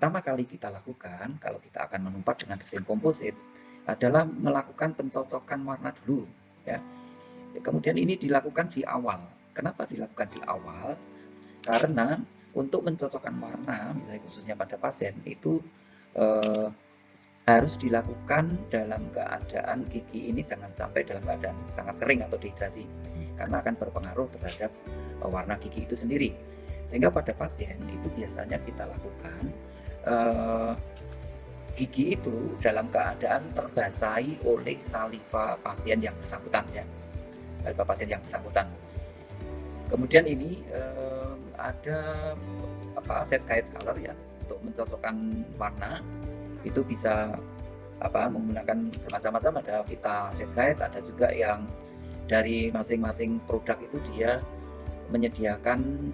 pertama kali kita lakukan kalau kita akan menumpat dengan resin komposit adalah melakukan pencocokan warna dulu ya. Kemudian ini dilakukan di awal. Kenapa dilakukan di awal? Karena untuk mencocokkan warna, misalnya khususnya pada pasien itu harus dilakukan dalam keadaan gigi ini jangan sampai dalam keadaan sangat kering atau dehidrasi, karena akan berpengaruh terhadap warna gigi itu sendiri. Sehingga pada pasien itu biasanya kita lakukan gigi itu dalam keadaan terbasahi oleh saliva pasien yang bersangkutan ya, saliva pasien yang bersangkutan. Kemudian ini ada set guide color ya untuk mencocokkan warna. Itu bisa menggunakan bermacam-macam, ada Vita set guide, ada juga yang dari masing-masing produk itu dia menyediakan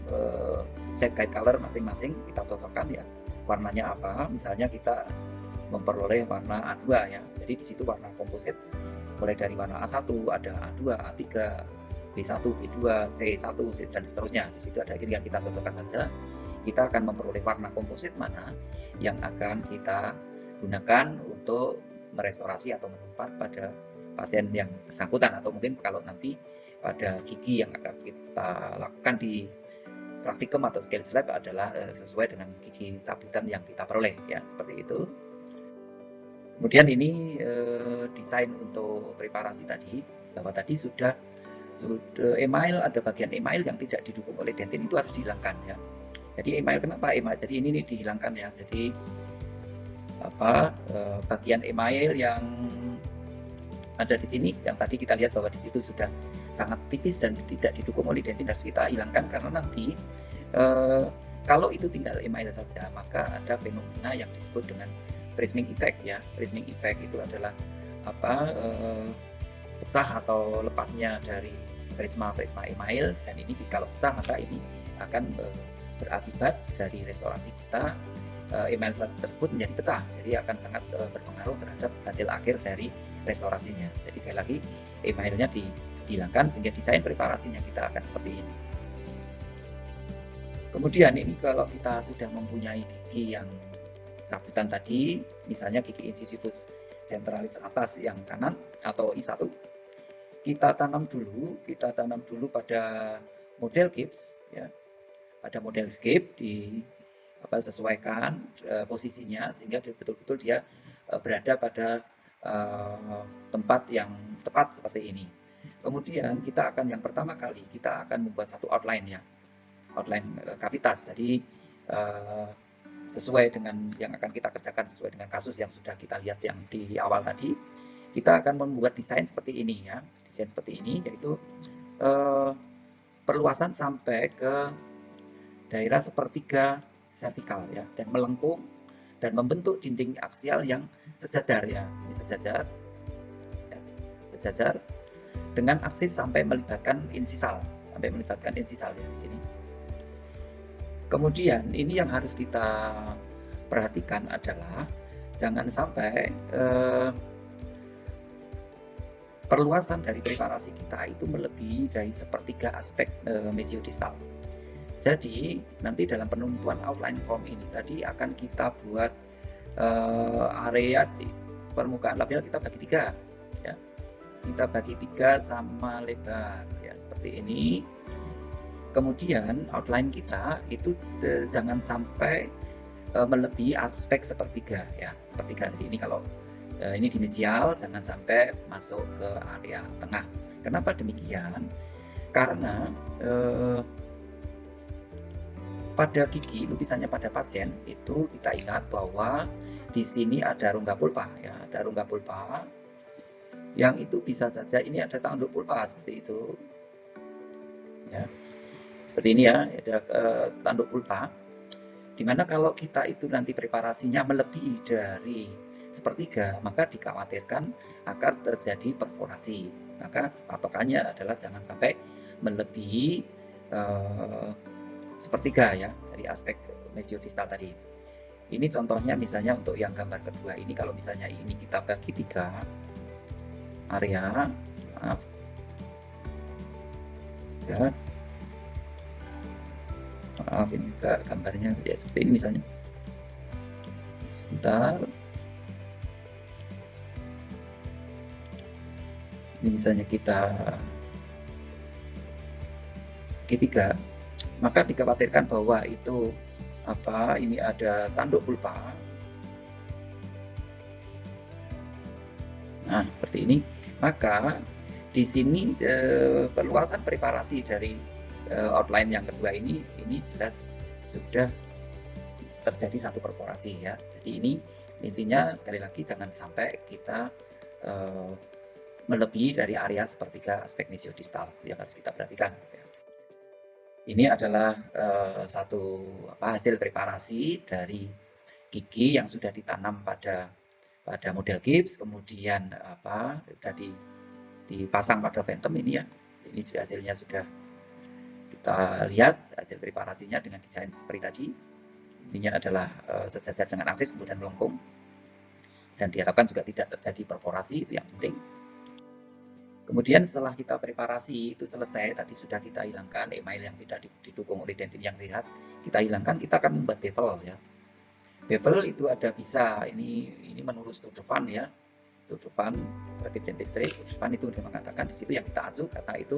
set guide color masing-masing, kita cocokkan ya warnanya apa. Misalnya kita memperoleh warna A2 ya, jadi di situ warna komposit mulai dari warna A1, ada A2, A3, B1, B2, C1 dan seterusnya. Di situ ada yang kita cocokkan saja. Kita akan memperoleh warna komposit mana yang akan kita gunakan untuk merestorasi atau menumpat pada pasien yang bersangkutan, atau mungkin kalau nanti pada gigi yang akan kita lakukan di praktikum atau scales lab adalah sesuai dengan gigi cabutan yang kita peroleh ya, seperti itu. Kemudian ini desain untuk preparasi tadi, bahwa tadi sudah email, ada bagian email yang tidak didukung oleh dentin, itu harus dihilangkan ya. Jadi email, kenapa email? Jadi ini dihilangkan ya. Jadi bagian email yang ada di sini, yang tadi kita lihat bahwa di situ sudah sangat tipis dan tidak didukung oleh dentin, harus kita hilangkan, karena nanti kalau itu tinggal email saja, maka ada fenomena yang disebut dengan prisming effect ya. Prisming effect itu adalah pecah atau lepasnya dari prisma email, dan ini kalau pecah maka ini akan berakibat dari restorasi kita, email tersebut menjadi pecah, jadi akan sangat berpengaruh terhadap hasil akhir dari restorasinya. Jadi sekali lagi emailnya dihilangkan sehingga desain preparasinya kita akan seperti ini. Kemudian ini kalau kita sudah mempunyai gigi yang cabutan tadi, misalnya gigi incisivus centralis atas yang kanan atau I1, kita tanam dulu pada model gips ya, pada model skip sesuaikan posisinya sehingga betul-betul dia berada pada tempat yang tepat seperti ini. Kemudian kita akan yang pertama kali kita akan membuat satu outline ya, outline kavitas. Jadi sesuai dengan yang akan kita kerjakan, sesuai dengan kasus yang sudah kita lihat yang di awal tadi, kita akan membuat desain seperti ini ya, desain seperti ini, yaitu perluasan sampai ke daerah sepertiga vertikal ya, dan melengkung dan membentuk dinding aksial yang sejajar ya, ini sejajar ya, sejajar dengan aksis sampai melibatkan insisal ya di sini. Kemudian ini yang harus kita perhatikan adalah jangan sampai perluasan dari preparasi kita itu melebihi dari sepertiga aspek mesiodistal. Jadi nanti dalam penentuan outline form ini tadi akan kita buat area di permukaan labial kita bagi 3 ya. Kita bagi 3 sama lebar ya, seperti ini. Kemudian outline kita itu jangan sampai melebihi aspek sepertiga ya, sepertiga. Jadi ini kalau ini di mesial jangan sampai masuk ke area tengah. Kenapa demikian? Karena pada gigi, lukisannya pada pasien itu kita ingat bahwa di sini ada rongga pulpa ya, ada rongga pulpa yang itu bisa saja ini ada tanduk pulpa seperti itu ya, seperti ini ya, ada tanduk pulpa, dimana kalau kita itu nanti preparasinya melebihi dari sepertiga, maka dikhawatirkan akan terjadi perforasi. Maka patokannya adalah jangan sampai melebihi sepertiga ya dari aspek mesiodistal tadi. Ini contohnya misalnya untuk yang gambar kedua ini, kalau misalnya ini kita bagi 3 area, maaf ya, maaf ini juga gambarnya ya seperti ini misalnya. Sebentar. Ini misalnya kita G3, maka dikhawatirkan bahwa itu ini ada tanduk pulpa. Nah, seperti ini. Maka di sini perluasan preparasi dari outline yang kedua ini jelas sudah terjadi satu perforasi ya. Jadi ini intinya sekali lagi jangan sampai kita melebihi dari area sepertiga aspek mesiodistal yang harus kita perhatikan. Ya. Ini adalah satu hasil preparasi dari gigi yang sudah ditanam pada model gips, kemudian sudah dipasang pada phantom ini ya. Ini juga hasilnya sudah kita lihat hasil preparasinya dengan desain seperti tadi. Intinya adalah sejajar dengan aksis kemudian melengkung, dan diharapkan juga tidak terjadi perforasi, itu yang penting. Kemudian setelah kita preparasi itu selesai, tadi sudah kita hilangkan email yang tidak didukung oleh dentin yang sehat, kita hilangkan, kita akan membuat bevel ya. Bevel itu ada bisa ini menurut Sturtevant ya. Sturtevant Creative Dentistry, Sturtevant itu dia mengatakan di situ yang kita acu karena itu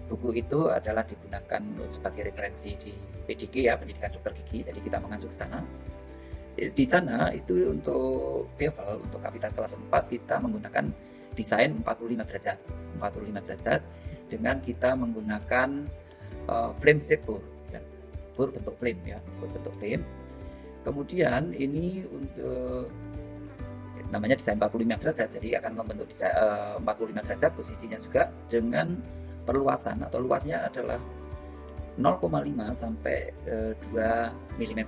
buku itu adalah digunakan sebagai referensi di PDG ya, pendidikan dokter gigi. Jadi kita mengacu ke sana. Di sana itu untuk bevel untuk kavitas kelas 4 kita menggunakan desain 45 derajat dengan kita menggunakan flame shape bore ya. Bore bentuk flame ya, bore bentuk flame. Kemudian ini untuk namanya desain 45 derajat, jadi akan membentuk desain 45 derajat, posisinya juga dengan perluasan atau luasnya adalah 0,5 sampai 2 mm,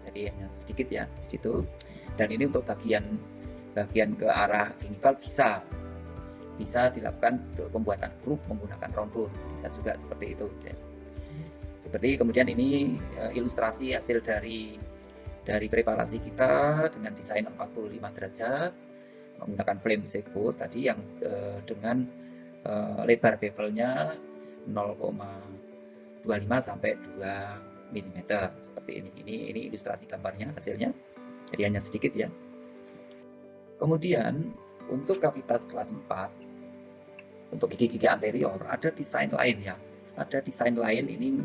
jadi hanya sedikit ya di situ. Dan ini untuk bagian ke arah gingival bisa dilakukan pembuatan groove menggunakan round bore, bisa juga seperti itu. Seperti kemudian ini ilustrasi hasil dari preparasi kita dengan desain 45 derajat menggunakan flame shape bore tadi yang dengan lebar bevelnya 0,25 sampai 2 mm seperti ini. Ini ilustrasi gambarnya hasilnya. Jadi hanya sedikit ya. Kemudian untuk kavitas kelas 4 untuk gigi-gigi anterior ada desain lain ya. Ada desain lain ini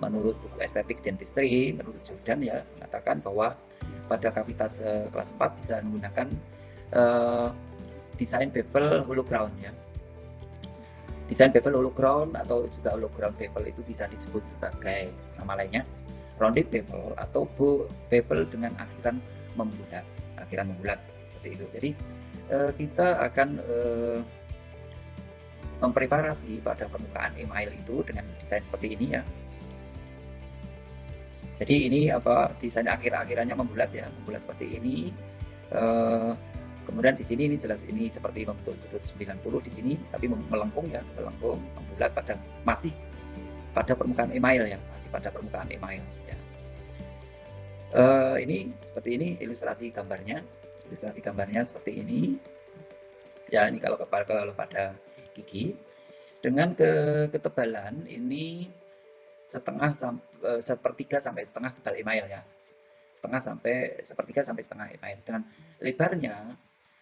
menurut buku Estetik Dentistry, menurut Jordan ya, mengatakan bahwa pada kavitas kelas 4 bisa menggunakan desain bevel hollow crown ya. Desain bevel hollow crown atau juga hollow crown bevel itu bisa disebut sebagai nama lainnya rounded bevel atau bevel dengan akhiran membulat seperti itu. Jadi kita akan mempreparasi pada permukaan email itu dengan desain seperti ini ya. Jadi ini desain akhir-akhirannya membulat ya, membulat seperti ini. Kemudian di sini ini jelas ini seperti membentuk buntut 90 di sini, tapi melengkung ya, membulat masih pada permukaan email ya, masih pada permukaan email ya. Ini seperti ini ilustrasi gambarnya seperti ini ya. Ini kalau pada gigi dengan ketebalan ini sepertiga sampai setengah tebal email ya, sepertiga sampai setengah email. Dan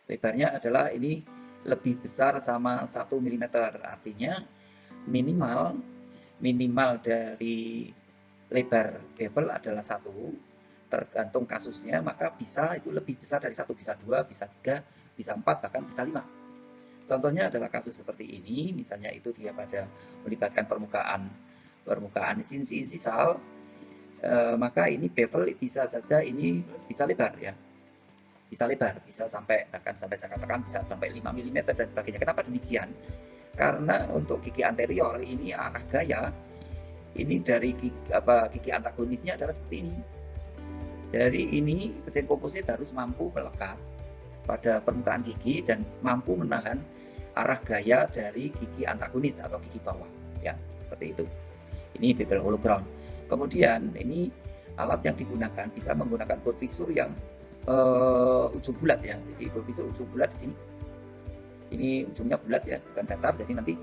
lebarnya adalah ini lebih besar sama 1 mm, artinya minimal dari lebar bevel adalah 1, tergantung kasusnya, maka bisa itu lebih besar dari 1, bisa 2, bisa 3, bisa 4, bahkan bisa 5. Contohnya adalah kasus seperti ini, misalnya itu dia pada melibatkan permukaan insisal, maka ini bevel bisa saja ini bisa lebar ya, bisa sampai bahkan sampai saya katakan bisa sampai 5 mm dan sebagainya. Kenapa demikian? Karena untuk gigi anterior ini arah gaya ini dari gigi antagonisnya adalah seperti ini. Jadi ini mesin komposit harus mampu melekat pada permukaan gigi dan mampu menahan arah gaya dari gigi antagonis atau gigi bawah ya, seperti itu. Ini bevel hollow crown. Kemudian ini alat yang digunakan bisa menggunakan bore fissure yang ujung bulat ya. Jadi bore fissure ujung bulat di sini. Ini ujungnya bulat ya, bukan datar. Jadi nanti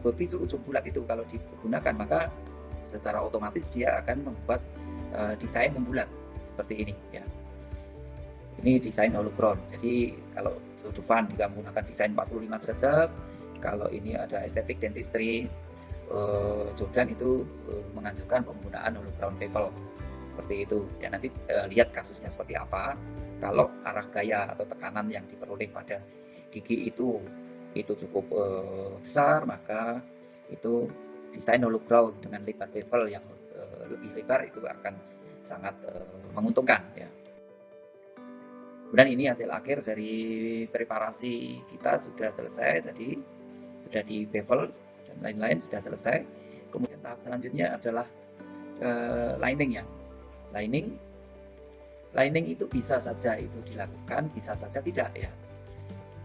bore fissure ujung bulat itu kalau digunakan maka secara otomatis dia akan membuat desain membulat seperti ini ya. Ini desain holocron. Jadi kalau Dufan jika menggunakan desain 45 derajat, kalau ini ada estetik dentistry, Jordan itu menganjurkan penggunaan holocron bevel seperti itu. Ya nanti lihat kasusnya seperti apa. Kalau arah gaya atau tekanan yang diperoleh pada gigi itu cukup besar, maka itu desain holocron dengan lebar bevel yang lebih lebar itu akan sangat menguntungkan ya. Kemudian ini hasil akhir dari preparasi kita sudah selesai tadi, sudah di bevel dan lain-lain sudah selesai. Kemudian tahap selanjutnya adalah lining ya. Lining itu bisa saja itu dilakukan, bisa saja tidak ya.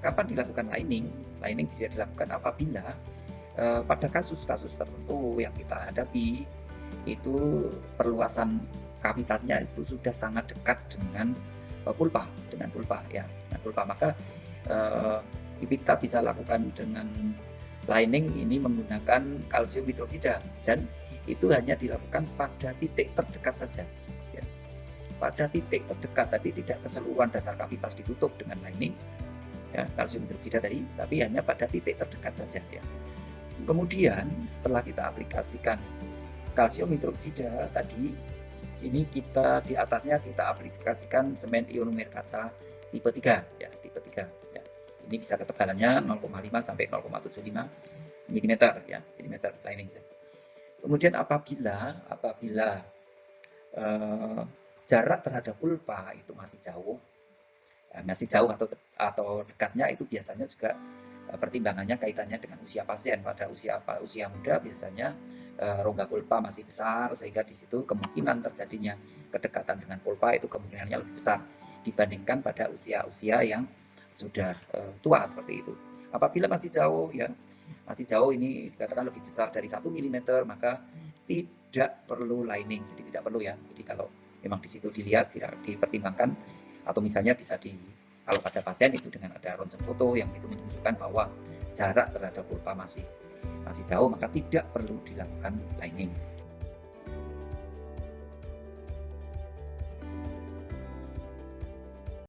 Kapan dilakukan lining? Lining tidak dilakukan apabila pada kasus-kasus tertentu yang kita hadapi itu perluasan kavitasnya itu sudah sangat dekat dengan pulpa ya. Dengan pulpa maka kita bisa lakukan dengan lining ini menggunakan kalsium hidroksida dan itu hanya dilakukan pada titik terdekat saja ya. Pada titik terdekat tadi tidak keseluruhan dasar kavitas ditutup dengan lining ya, kalsium hidroksida tadi, tapi hanya pada titik terdekat saja ya. Kemudian setelah kita aplikasikan kalsium hidroksida tadi, ini kita di atasnya kita aplikasikan semen ionomer kaca tipe 3 ya, tipe 3 ya. Ini bisa ketebalannya 0,5 sampai 0,75 mm ya, milimeter lining. Kemudian apabila jarak terhadap pulpa itu masih jauh atau dekatnya, itu biasanya juga pertimbangannya kaitannya dengan usia pasien. Pada usia muda biasanya rongga pulpa masih besar, sehingga di situ kemungkinan terjadinya kedekatan dengan pulpa itu kemungkinannya lebih besar dibandingkan pada usia-usia yang sudah tua seperti itu. Apabila masih jauh ini dikatakan lebih besar dari 1 mm, maka tidak perlu lining, jadi tidak perlu ya. Jadi kalau memang di situ dilihat tidak dipertimbangkan, atau misalnya bisa kalau pada pasien itu dengan ada ronsen foto yang itu menunjukkan bahwa jarak terhadap pulpa masih jauh, maka tidak perlu dilakukan lining.